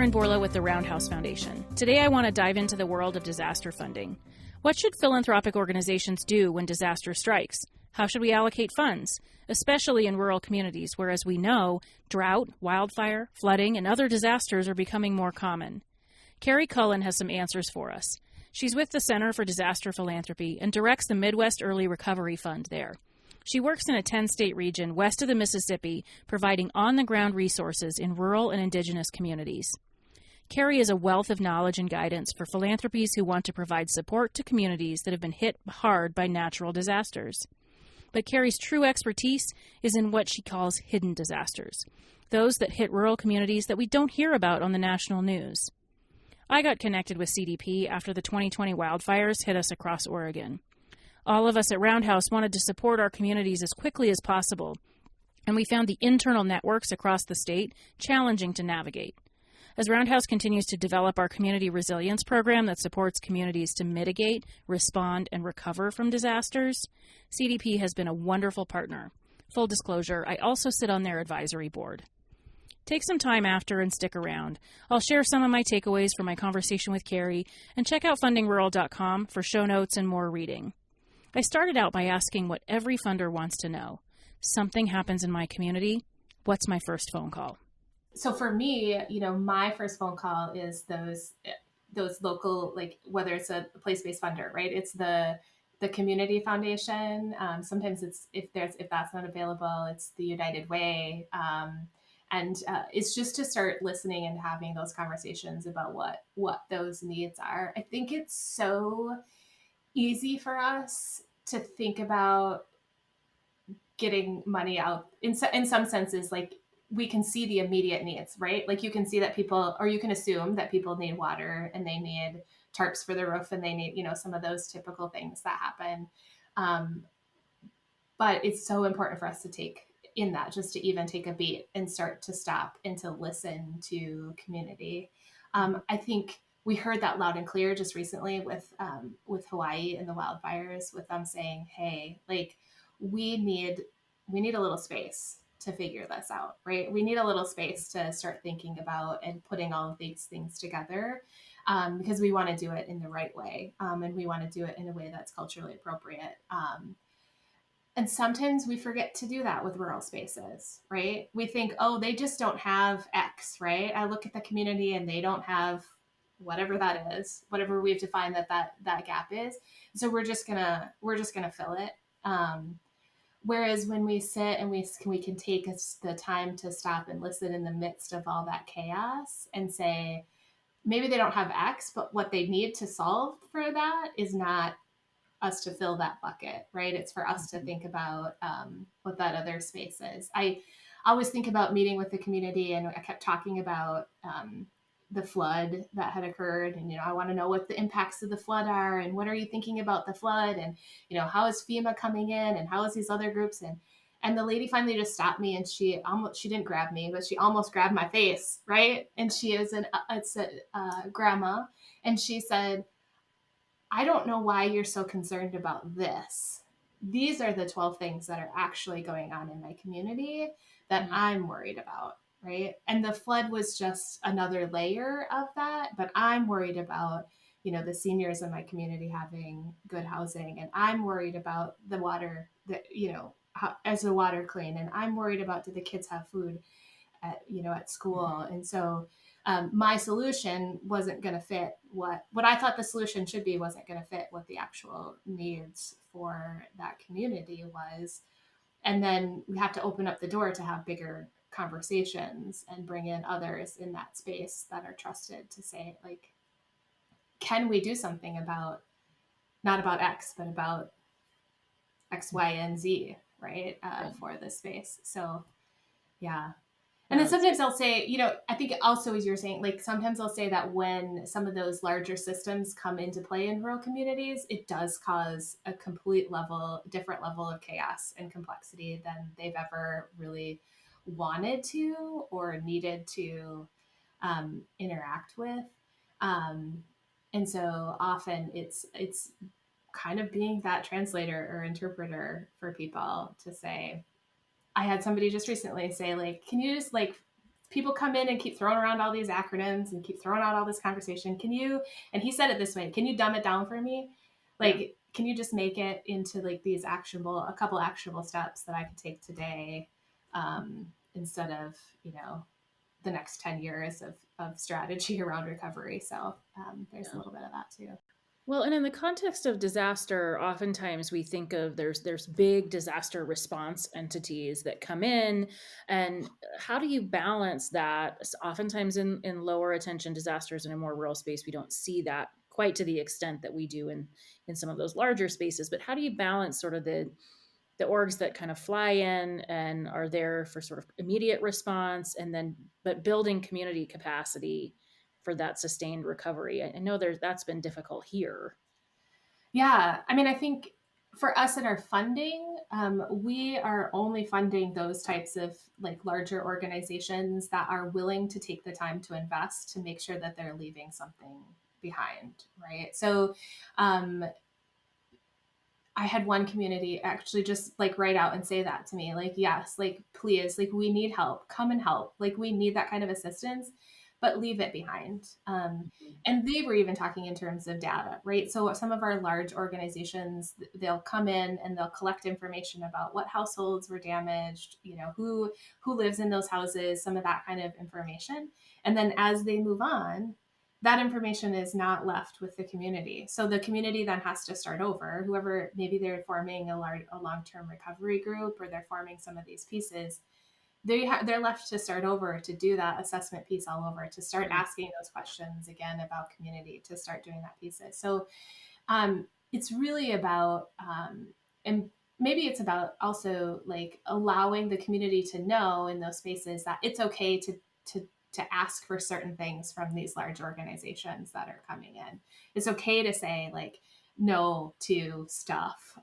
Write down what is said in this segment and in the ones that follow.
Karen Borla with the Roundhouse Foundation. Today I want to dive into the world of disaster funding. What should philanthropic organizations do when disaster strikes? How should we allocate funds, especially in rural communities where, as we know, drought, wildfire, flooding, and other disasters are becoming more common? Cari Cullen has some answers for us. She's with the Center for Disaster Philanthropy and directs the Midwest Early Recovery Fund there. She works in a 10-state region west of the Mississippi, providing on-the-ground resources in rural and indigenous communities. Cari is a wealth of knowledge and guidance for philanthropies who want to provide support to communities that have been hit hard by natural disasters. But Cari's true expertise is in what she calls hidden disasters, those that hit rural communities that we don't hear about on the national news. I got connected with CDP after the 2020 wildfires hit us across Oregon. All of us at Roundhouse wanted to support our communities as quickly as possible, and we found the internal networks across the state challenging to navigate. As Roundhouse continues to develop our community resilience program that supports communities to mitigate, respond, and recover from disasters, CDP has been a wonderful partner. Full disclosure, I also sit on their advisory board. Take some time after and stick around. I'll share some of my takeaways from my conversation with Cari, and check out fundingrural.com for show notes and more reading. I started out by asking what every funder wants to know. Something happens in my community. What's my first phone call? So for me, my first phone call is those local, like whether it's a place-based funder, right? It's the community foundation. Sometimes if that's not available, it's the United Way. And it's just to start listening and having those conversations about what those needs are. I think it's so easy for us to think about getting money out in some senses, like we can see the immediate needs, right? Like you can see that people, or you can assume that people need water and they need tarps for their roof and they need, some of those typical things that happen. But it's so important for us to take in that, just to even take a beat and start to stop and to listen to community. I think we heard that loud and clear just recently with Hawaii and the wildfires, with them saying, hey, like we need a little space to figure this out, right? We need a little space to start thinking about and putting all of these things together, because we want to do it in the right way. And we want to do it in a way that's culturally appropriate. And sometimes we forget to do that with rural spaces, right? We think, oh, they just don't have X, right? I look at the community and they don't have whatever that is, whatever we've defined that gap is. So we're just gonna fill it. Whereas when we sit and we can take the time to stop and listen in the midst of all that chaos and say, maybe they don't have X, but what they need to solve for that is not us to fill that bucket, right? It's for us to think about what that other space is. I always think about meeting with the community, and I kept talking about the flood that had occurred. And, I want to know what the impacts of the flood are, and what are you thinking about the flood? And, how is FEMA coming in, and how is these other groups? And the lady finally just stopped me, and she didn't grab me, but she almost grabbed my face, right? And she is a grandma. And she said, I don't know why you're so concerned about this. These are the 12 things that are actually going on in my community that I'm worried about, right? And the flood was just another layer of that, but I'm worried about, the seniors in my community having good housing, and I'm worried about the water that, as the water clean, and I'm worried about, do the kids have food at school? And so my solution wasn't going to fit what I thought the solution should be, wasn't going to fit what the actual needs for that community was. And then we have to open up the door to have bigger conversations and bring in others in that space that are trusted to say, like, can we do something about, not about X, but about X, Y, and Z, right? For this space. So, yeah. And then sometimes I'll say, I think also, as you're saying, like sometimes I'll say that when some of those larger systems come into play in rural communities, it does cause a different level of chaos and complexity than they've ever really wanted to or needed to interact with. And so often it's kind of being that translator or interpreter for people to say, I had somebody just recently say, like, can you just like people come in and keep throwing around all these acronyms and keep throwing out all this conversation. Can you, and he said it this way, can you dumb it down for me? Like, yeah. Can you just make it into like these a couple actionable steps that I could take today, instead of, the next 10 years of strategy around recovery. So there's a little bit of that too. Well, and in the context of disaster, oftentimes we think of there's big disaster response entities that come in, and how do you balance that? Oftentimes in lower attention disasters in a more rural space, we don't see that quite to the extent that we do in some of those larger spaces. But how do you balance sort of the orgs that kind of fly in and are there for sort of immediate response, and then but building community capacity for that sustained recovery? I know that's been difficult here. Yeah, I mean, I think for us in our funding, we are only funding those types of like larger organizations that are willing to take the time to invest to make sure that they're leaving something behind, right? So I had one community actually just like write out and say that to me, like, yes, like, please, like, we need help, come and help. Like, we need that kind of assistance, but leave it behind. And they were even talking in terms of data, right? So some of our large organizations, they'll come in and they'll collect information about what households were damaged, who lives in those houses, some of that kind of information. And then as they move on, that information is not left with the community. So the community then has to start over. Whoever, maybe they're forming a long-term recovery group, or they're forming some of these pieces, they're left to start over, to do that assessment piece all over, to start asking those questions again about community, to start doing that pieces. So it's really about, and maybe it's about also like allowing the community to know in those spaces that it's okay to ask for certain things from these large organizations that are coming in. It's okay to say like no to stuff.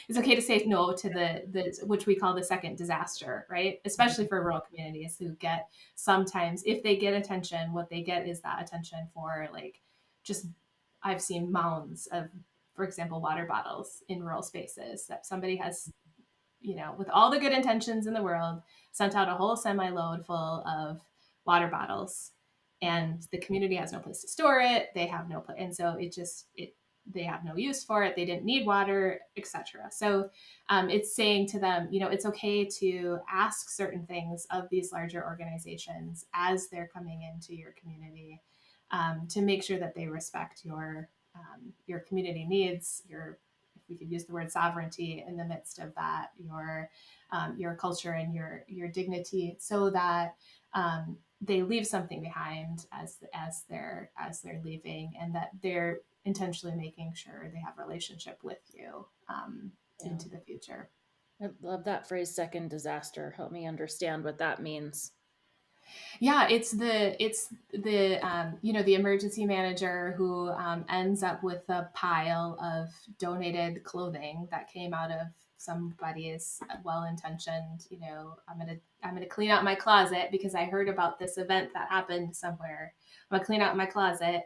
It's okay to say no to the which we call the second disaster, right? Especially for rural communities who get, sometimes if they get attention, what they get is that attention for like just, I've seen mounds of, for example, water bottles in rural spaces that somebody has, with all the good intentions in the world, sent out a whole semi-load full of water bottles, and the community has no place to store it. They have no place, and so they have no use for it. They didn't need water, etc. So it's saying to them, it's okay to ask certain things of these larger organizations as they're coming into your community, to make sure that they respect your community needs, if we could use the word sovereignty in the midst of that, your culture and your dignity, so that they leave something behind as they're leaving, and that they're intentionally making sure they have a relationship with you into the future. I love that phrase, second disaster. Help me understand what that means. Yeah, it's the the emergency manager who ends up with a pile of donated clothing that came out of somebody's well-intentioned, I'm gonna clean out my closet because I heard about this event that happened somewhere. I'm gonna clean out my closet.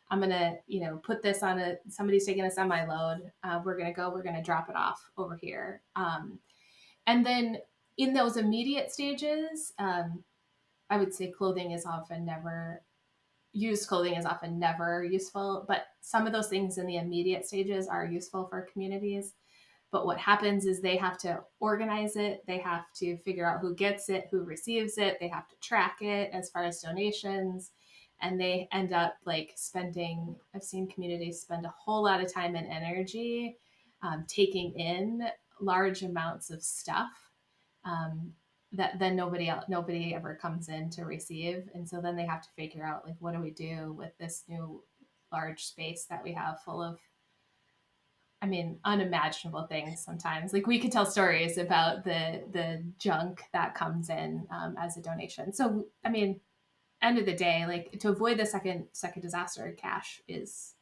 I'm gonna, put this on somebody's taking a semi-load. We're gonna drop it off over here. And then in those immediate stages, I would say used clothing is often never useful, but some of those things in the immediate stages are useful for communities. But what happens is they have to organize it. They have to figure out who gets it, who receives it. They have to track it as far as donations. And they end up like I've seen communities spend a whole lot of time and energy taking in large amounts of stuff that then nobody ever comes in to receive. And so then they have to figure out like, what do we do with this new large space that we have full of, unimaginable things sometimes. Like we could tell stories about the junk that comes in as a donation. So, end of the day, like to avoid the second disaster, cash is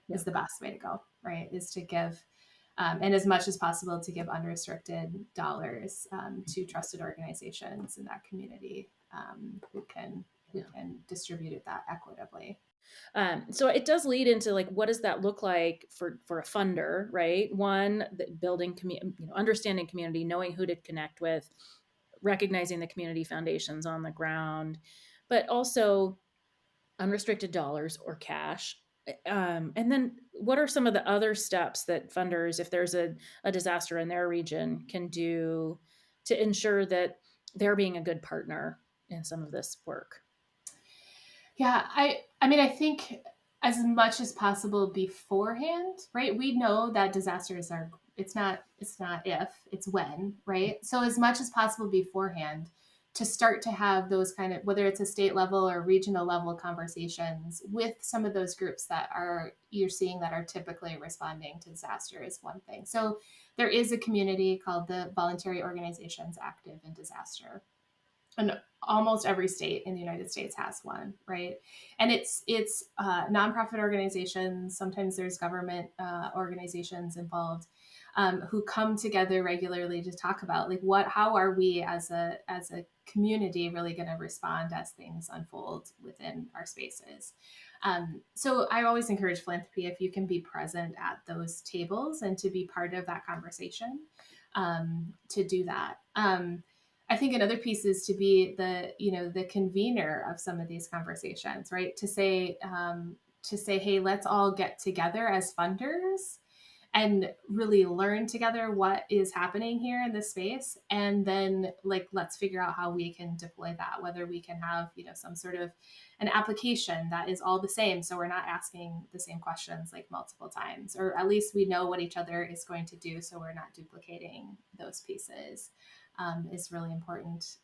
the best way to go, right? Is to give, and as much as possible to give unrestricted dollars to trusted organizations in that community who can distribute it that equitably. So it does lead into like, what does that look like for a funder, right? One, building understanding community, knowing who to connect with, recognizing the community foundations on the ground, but also unrestricted dollars or cash. And then what are some of the other steps that funders, if there's a disaster in their region, can do to ensure that they're being a good partner in some of this work? Yeah, I mean, I think as much as possible beforehand, right? We know that disasters are, it's not if, it's when, right? So as much as possible beforehand to start to have those kind of, whether it's a state level or regional level conversations with some of those groups that are, you're seeing that are typically responding to disaster is one thing. So there is a community called the Voluntary Organizations Active in Disaster, and almost every state in the United States has one, right? And it's nonprofit organizations. Sometimes there's government organizations involved, who come together regularly to talk about like how are we as a community really going to respond as things unfold within our spaces. So I always encourage philanthropy, if you can be present at those tables and to be part of that conversation, to do that. I think another piece is to be the convener of some of these conversations, right? To say, hey, let's all get together as funders and really learn together what is happening here in this space, and then like let's figure out how we can deploy that, whether we can have some sort of an application that is all the same, so we're not asking the same questions like multiple times, or at least we know what each other is going to do so we're not duplicating those pieces, is really important.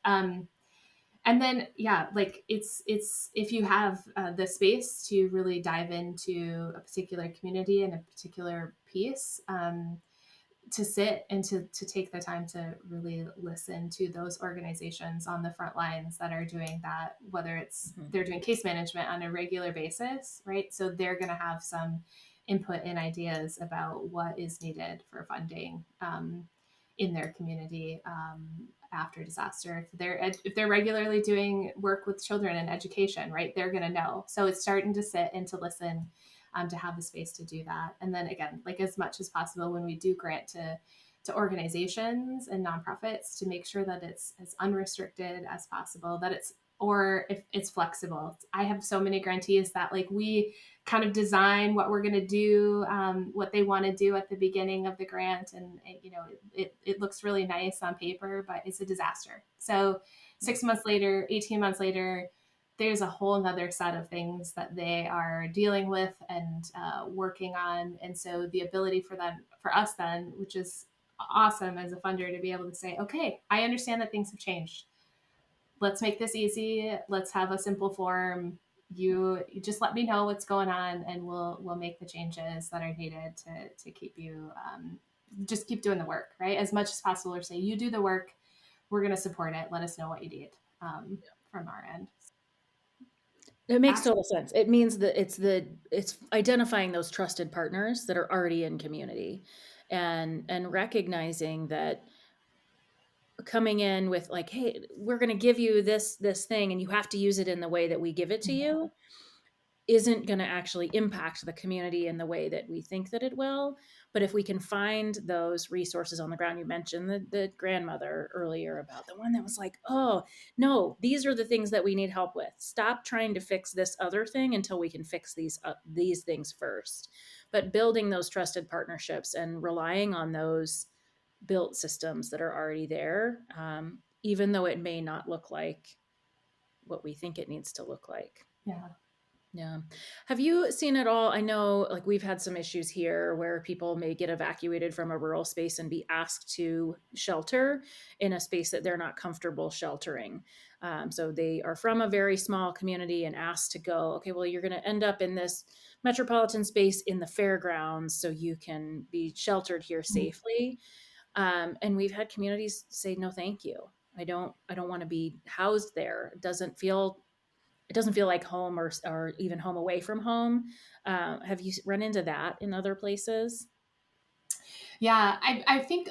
And then yeah, like it's if you have the space to really dive into a particular community and a particular piece, to sit and to take the time to really listen to those organizations on the front lines that are doing that, whether it's they're doing case management on a regular basis, right? So they're going to have some input and ideas about what is needed for funding, in their community, after disaster. If they're regularly doing work with children and education, right, they're going to know. So it's starting to sit and to listen, to have the space to do that. And then again, like as much as possible when we do grant to organizations and nonprofits, to make sure that it's as unrestricted as possible, that it's, or if it's flexible. I have so many grantees that like we kind of design what we're going to do, what they want to do at the beginning of the grant, and it looks really nice on paper, but it's a disaster. So 6 months later, 18 months later, there's a whole nother set of things that they are dealing with and working on. And so the ability for us then, which is awesome as a funder, to be able to say, okay, I understand that things have changed. Let's make this easy. Let's have a simple form. You just let me know what's going on, and we'll make the changes that are needed to keep you, just keep doing the work, right? As much as possible, or say you do the work, we're going to support it. Let us know what you need, from our end. It makes total sense. It means that it's identifying those trusted partners that are already in community, and recognizing that coming in with like, hey, we're going to give you this thing and you have to use it in the way that we give it to you, isn't going to actually impact the community in the way that we think that it will. But if we can find those resources on the ground, you mentioned the grandmother earlier, about the one that was like, oh no, these are the things that we need help with. Stop trying to fix this other thing until we can fix these things first. But building those trusted partnerships and relying on those built systems that are already there, even though it may not look like what we think it needs to look like. Yeah. Yeah. Have you seen it all? I know like we've had some issues here where people may get evacuated from a rural space and be asked to shelter in a space that they're not comfortable sheltering. So they are from a very small community and asked to go, okay, well, you're going to end up in this metropolitan space in the fairgrounds so you can be sheltered here safely. And we've had communities say, no, thank you. I don't want to be housed there. It doesn't feel like home, or even home away from home. Have you run into that in other places? Yeah, I think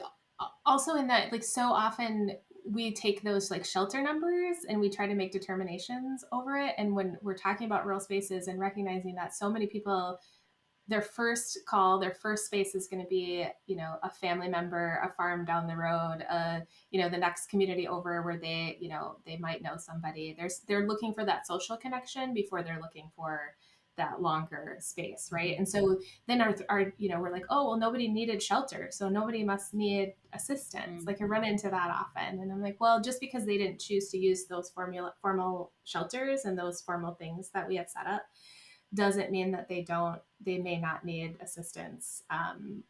also in that, like, so often we take those like shelter numbers and we try to make determinations over it. And when we're talking about rural spaces and recognizing that so many people their first call, their first space is going to be, a family member, a farm down the road, the next community over where they might know somebody. They're looking for that social connection before they're looking for that longer space, right? And so then we're like, oh, well, nobody needed shelter, so nobody must need assistance. Like I run into that often, and I'm like, well, just because they didn't choose to use those formal shelters and those formal things that we have set up doesn't mean that they may not need assistance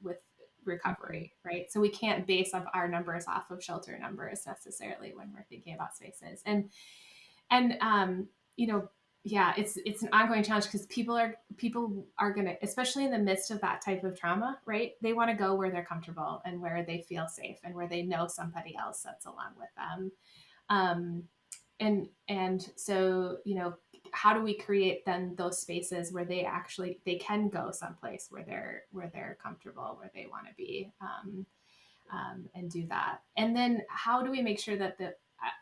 with recovery, right? So we can't base our numbers off of shelter numbers necessarily when we're thinking about spaces. And yeah, it's an ongoing challenge because people are gonna, especially in the midst of that type of trauma, right? They want to go where they're comfortable and where they feel safe and where they know somebody else that's along with them. And so, how do we create then those spaces where they can go someplace where they're comfortable, where they want to be, and do that. And then how do we make sure that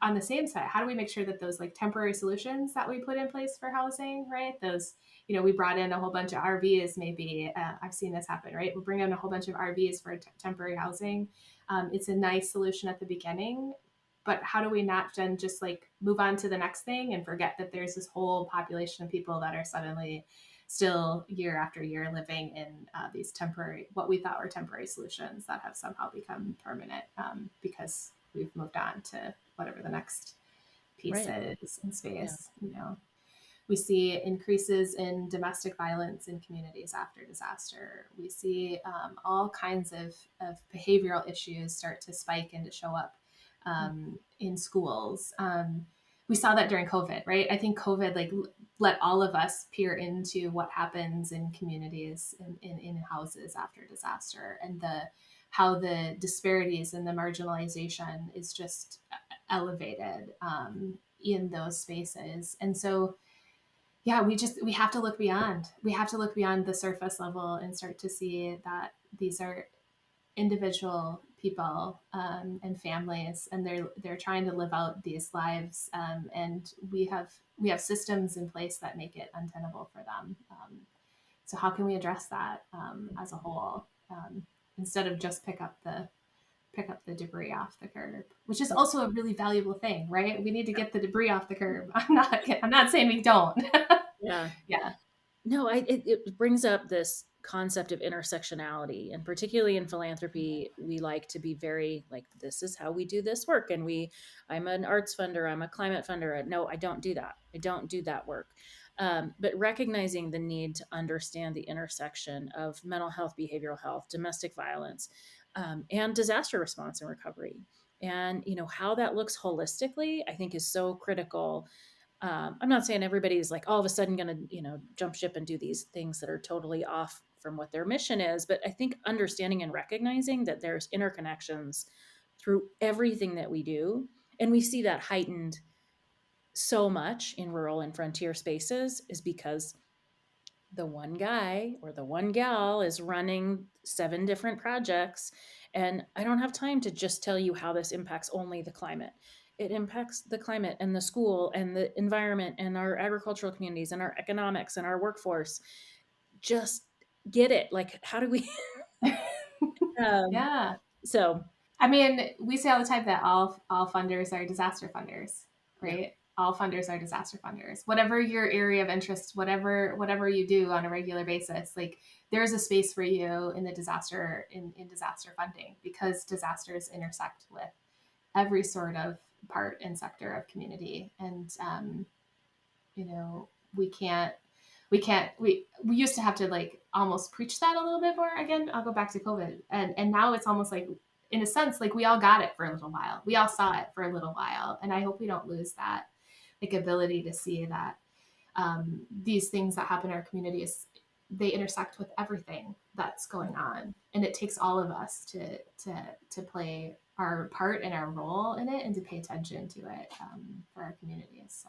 on the same side, how do we make sure that those like temporary solutions that we put in place for housing, right? Those, we brought in a whole bunch of RVs, maybe, I've seen this happen, right? We'll bring in a whole bunch of RVs for temporary housing. It's a nice solution at the beginning, but how do we not then just like move on to the next thing and forget that there's this whole population of people that are suddenly still year after year living in these what we thought were temporary solutions that have somehow become permanent because we've moved on to whatever the next piece is in space. We see increases in domestic violence in communities after disaster. We see all kinds of behavioral issues start to spike and to show up in schools. We saw that during COVID, right? I think COVID let all of us peer into what happens in communities in houses after disaster, and how the disparities and the marginalization is just elevated in those spaces. And so, yeah, we have to look beyond. We have to look beyond the surface level and start to see that these are individual people and families, and they're trying to live out these lives, and we have systems in place that make it untenable for them. So how can we address that as a whole, instead of just pick up the debris off the curb, which is also a really valuable thing, right? We need to get the debris off the curb. I'm not saying we don't. Yeah. Yeah. No, it brings up this concept of intersectionality, and particularly in philanthropy, we like to be very like, this is how we do this work. And I'm an arts funder, I'm a climate funder. No, I don't do that. I don't do that work. But recognizing the need to understand the intersection of mental health, behavioral health, domestic violence, and disaster response and recovery. And, how that looks holistically, I think is so critical. I'm not saying everybody's like all of a sudden going to, jump ship and do these things that are totally off from what their mission is. But I think understanding and recognizing that there's interconnections through everything that we do. And we see that heightened so much in rural and frontier spaces is because the one guy or the one gal is running 7 different projects. And I don't have time to just tell you how this impacts only the climate. It impacts the climate and the school and the environment and our agricultural communities and our economics and our workforce. Just get it. Like, how do we? Yeah. So, I mean, we say all the time that all funders are disaster funders, right? Yeah. All funders are disaster funders. Whatever your area of interest, whatever you do on a regular basis, like there's a space for you in the disaster funding, because disasters intersect with every sort of part and sector of community. And we used to have to like almost preach that a little bit more. Again, I'll go back to COVID, and now it's almost like, in a sense, like we all got it for a little while. We all saw it for a little while, and I hope we don't lose that like ability to see that these things that happen in our communities, they intersect with everything that's going on, and it takes all of us to play our part and our role in it, and to pay attention to it for our communities. So,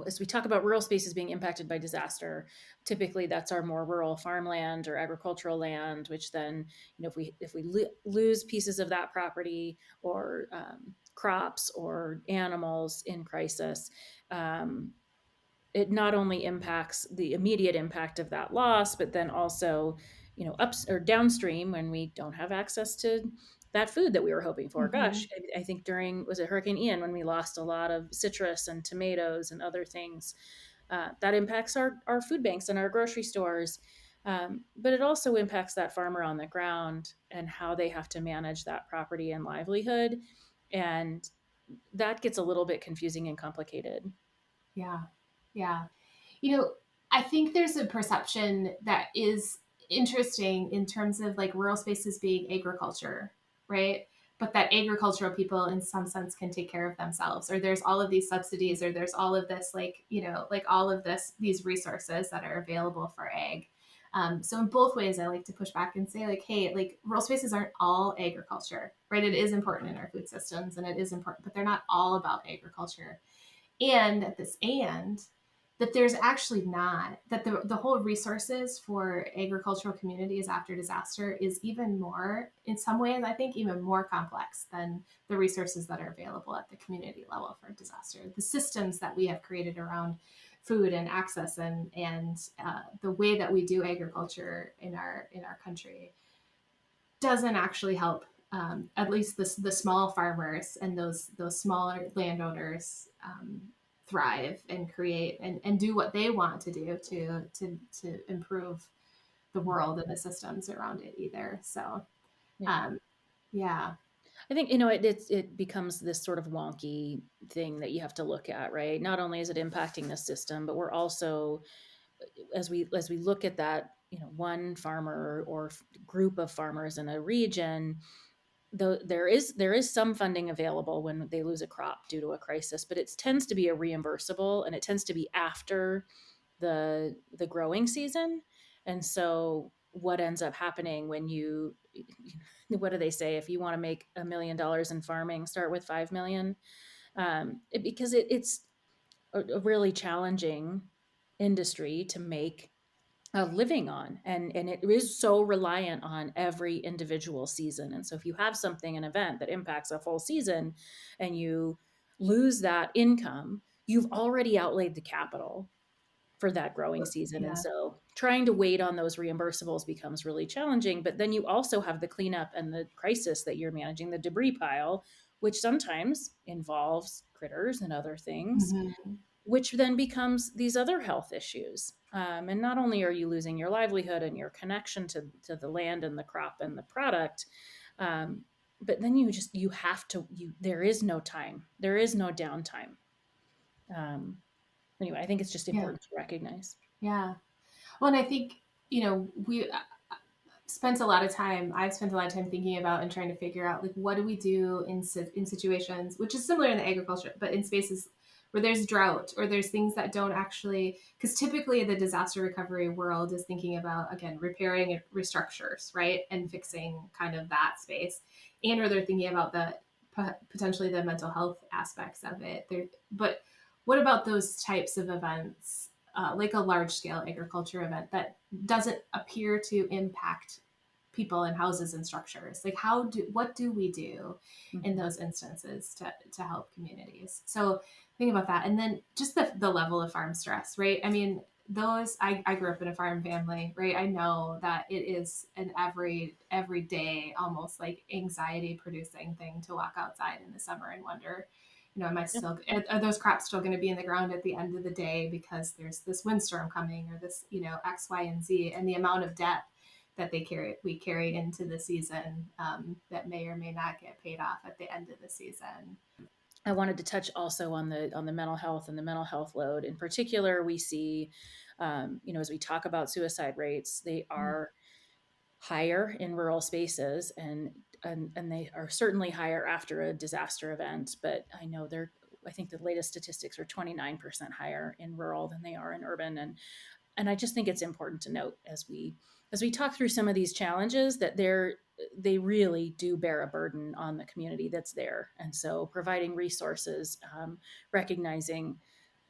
as we talk about rural spaces being impacted by disaster, typically that's our more rural farmland or agricultural land, which then, if we lose pieces of that property or crops or animals in crisis, it not only impacts the immediate impact of that loss, but then also, ups or downstream when we don't have access to that food that we were hoping for. Mm-hmm. Gosh, I think during, was it Hurricane Ian, when we lost a lot of citrus and tomatoes and other things, that impacts our food banks and our grocery stores. But it also impacts that farmer on the ground and how they have to manage that property and livelihood. And that gets a little bit confusing and complicated. Yeah. Yeah. You know, I think there's a perception that is interesting in terms of like rural spaces being agriculture, right? But that agricultural people, in some sense, can take care of themselves, or there's all of these subsidies, or there's all of this, like, like all of these resources that are available for ag. So in both ways, I like to push back and say, like, hey, like rural spaces aren't all agriculture, right? It is important in our food systems, and it is important, but they're not all about agriculture. And at this that there's actually not, that the whole resources for agricultural communities after disaster is even more, in some ways, I think even more complex than the resources that are available at the community level for disaster. The systems that we have created around food and access, and the way that we do agriculture in our country doesn't actually help, at least the small farmers and those smaller landowners, thrive and create and do what they want to do to improve the world and the systems around it either. So, Yeah. um, yeah. I think, it becomes this sort of wonky thing that you have to look at, right? Not only is it impacting the system, but we're also, as we look at that, one farmer or group of farmers in a region, though there is some funding available when they lose a crop due to a crisis, but it tends to be a reimbursable, and it tends to be after the growing season. And so what ends up happening when what do they say, if you want to make $1 million in farming, start with 5 million, because it's a really challenging industry to make a living on, and it is so reliant on every individual season. And so if you have something, an event that impacts a full season, and you lose that income, you've already outlaid the capital for that growing season. And Yeah. so trying to wait on those reimbursables becomes really challenging. But then you also have the cleanup and the crisis that you're managing, the debris pile, which sometimes involves critters and other things, Mm-hmm. which then becomes these other health issues. And not only are you losing your livelihood and your connection to the land and the crop and the product, um, but then you have to, there is no time, there is no downtime. Anyway, I think it's just Yeah. important to recognize. Yeah. Well, and I think, we spent a lot of time, I've spent a lot of time thinking about and trying to figure out, like, what do we do in situations, which is similar in the agriculture, but in spaces where there's drought or there's things that don't actually, because typically the disaster recovery world is thinking about, again, repairing restructures, right? And fixing kind of that space. And or they're thinking about the potentially the mental health aspects of it. But what about those types of events, like a large scale agriculture event that doesn't appear to impact people and houses and structures? Like, what do we do in Mhm. those instances to help communities? So think about that. And then just the level of farm stress, right? I mean, I grew up in a farm family, right? I know that it is an every day almost like anxiety producing thing to walk outside in the summer and wonder, am I Yep. still, are those crops still going to be in the ground at the end of the day because there's this windstorm coming, or this, X, Y, and Z, and the amount of debt that we carry into the season, that may or may not get paid off at the end of the season. I wanted to touch also on the mental health and the mental health load. In particular, we see, as we talk about suicide rates, they are higher in rural spaces, and they are certainly higher after a disaster event. But I think the latest statistics are 29% higher in rural than they are in urban. And I just think it's important to note, as we talk through some of these challenges, that they really do bear a burden on the community that's there. And so providing resources, recognizing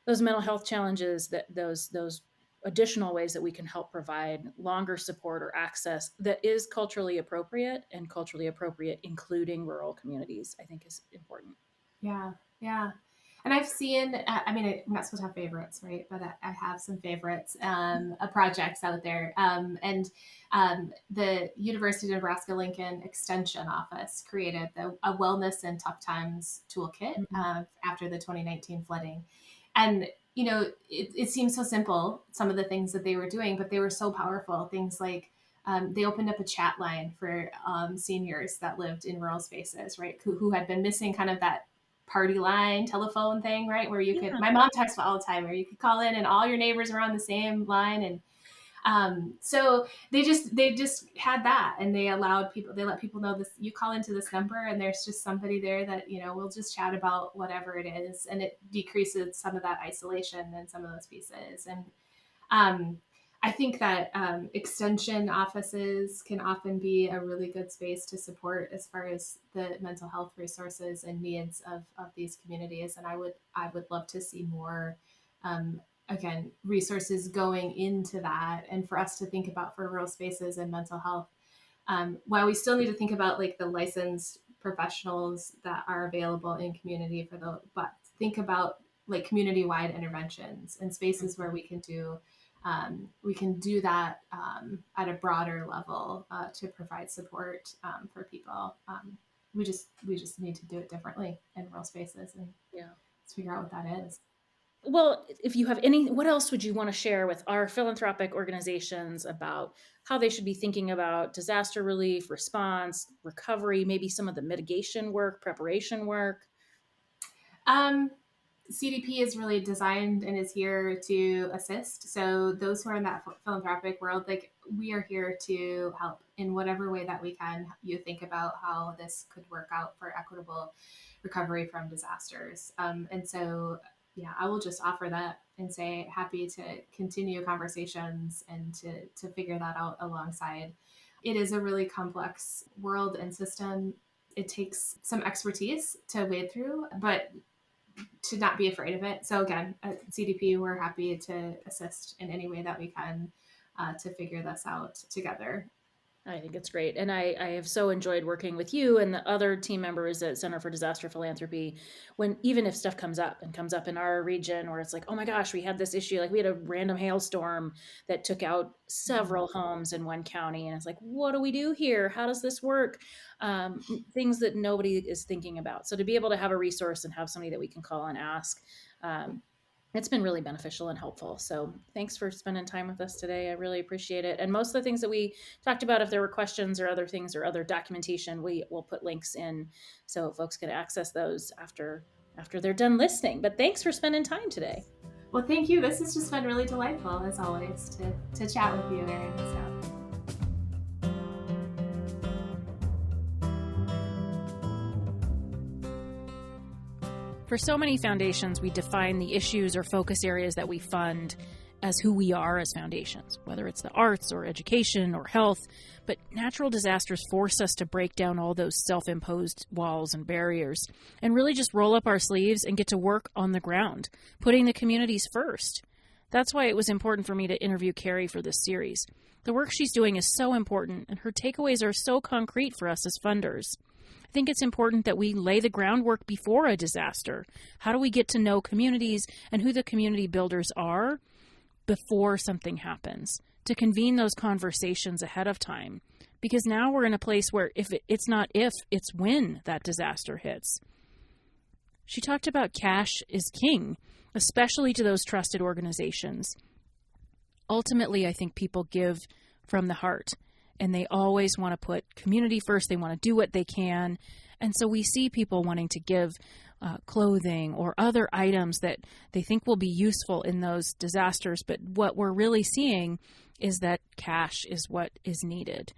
those mental health challenges, that those additional ways that we can help provide longer support or access that is culturally appropriate, and culturally appropriate including rural communities, I think is important. Yeah, yeah. And I've seen, I mean, I'm not supposed to have favorites, right? But I have some favorites, projects out there. The University of Nebraska-Lincoln Extension Office created a Wellness in Tough Times toolkit after the 2019 flooding. And, it seems so simple, some of the things that they were doing, but they were so powerful. Things like they opened up a chat line for seniors that lived in rural spaces, right? Who had been missing kind of that party line telephone thing, right? Where you could, my mom talks about all the time, where you could call in and all your neighbors are on the same line. And so they just had that, and they let people know this, you call into this number and there's just somebody there that, will just chat about whatever it is. And it decreases some of that isolation and some of those pieces. And I think that extension offices can often be a really good space to support as far as the mental health resources and needs of these communities. And I would love to see more, again, resources going into that, and for us to think about for rural spaces and mental health. While we still need to think about like the licensed professionals that are available in community but think about like community-wide interventions and spaces where we can do that at a broader level to provide support for people. We just need to do it differently in rural spaces, and let's figure out what that is. Well, if you have what else would you want to share with our philanthropic organizations about how they should be thinking about disaster relief, response, recovery, maybe some of the mitigation work, preparation work? CDP is really designed and is here to assist. So those who are in that philanthropic world, like, we are here to help in whatever way that we can. You think about how this could work out for equitable recovery from disasters. And so, I will just offer that and say happy to continue conversations and to figure that out alongside. It is a really complex world and system. It takes some expertise to wade through, but to not be afraid of it. So again, at CDP, we're happy to assist in any way that we can to figure this out together. I think it's great. And I have so enjoyed working with you and the other team members at Center for Disaster Philanthropy, when even if stuff comes up in our region where it's like, oh my gosh, we had this issue, like we had a random hailstorm that took out several homes in one county. And it's like, what do we do here? How does this work? Things that nobody is thinking about. So to be able to have a resource and have somebody that we can call and ask, it's been really beneficial and helpful. So thanks for spending time with us today. I really appreciate it. And most of the things that we talked about, if there were questions or other things or other documentation, we will put links in so folks can access those after they're done listening. But thanks for spending time today. Well, thank you. This has just been really delightful, as always, to chat with you, Erin. So. For so many foundations, we define the issues or focus areas that we fund as who we are as foundations, whether it's the arts or education or health. But natural disasters force us to break down all those self-imposed walls and barriers and really just roll up our sleeves and get to work on the ground, putting the communities first. That's why it was important for me to interview Cari for this series. The work she's doing is so important, and her takeaways are so concrete for us as funders. I think it's important that we lay the groundwork before a disaster. How do we get to know communities and who the community builders are before something happens? To convene those conversations ahead of time. Because now we're in a place where it's not if, it's when that disaster hits. She talked about cash is king, especially to those trusted organizations. Ultimately, I think people give from the heart. And they always want to put community first. They want to do what they can. And so we see people wanting to give clothing or other items that they think will be useful in those disasters. But what we're really seeing is that cash is what is needed.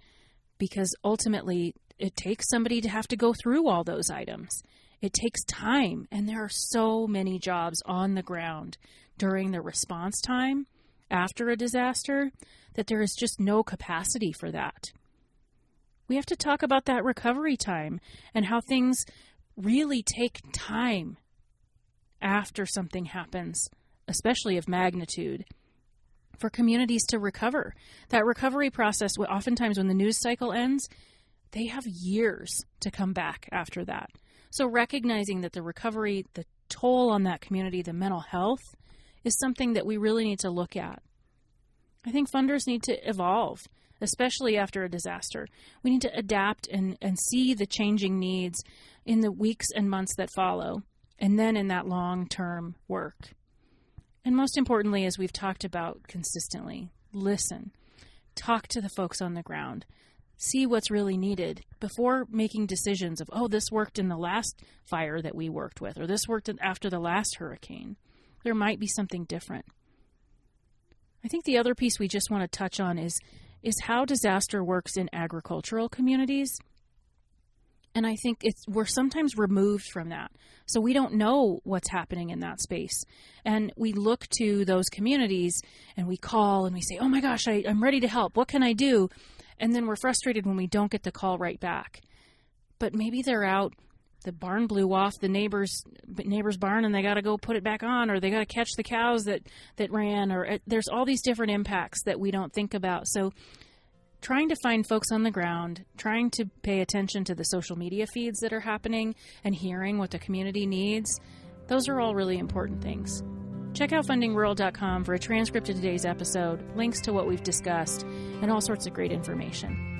Because ultimately, it takes somebody to have to go through all those items. It takes time. And there are so many jobs on the ground during the response time after a disaster that there is just no capacity for that. We have to talk about that recovery time and how things really take time after something happens, especially of magnitude, for communities to recover. That recovery process, oftentimes when the news cycle ends, they have years to come back after that. So recognizing that the recovery, the toll on that community, the mental health, is something that we really need to look at. I think funders need to evolve, especially after a disaster. We need to adapt and see the changing needs in the weeks and months that follow, and then in that long-term work. And most importantly, as we've talked about consistently, listen. Talk to the folks on the ground. See what's really needed before making decisions of, oh, this worked in the last fire that we worked with, or this worked after the last hurricane. There might be something different. I think the other piece we just want to touch on is how disaster works in agricultural communities. And I think we're sometimes removed from that. So we don't know what's happening in that space. And we look to those communities and we call and we say, oh my gosh, I'm ready to help. What can I do? And then we're frustrated when we don't get the call right back. But maybe they're out, the barn blew off the neighbor's barn and they got to go put it back on, or they got to catch the cows that ran, or there's all these different impacts that we don't think about. So trying to find folks on the ground, trying to pay attention to the social media feeds that are happening and hearing what the community needs, those are all really important things. Check out fundingrural.com for a transcript of today's episode, links to what we've discussed, and all sorts of great information.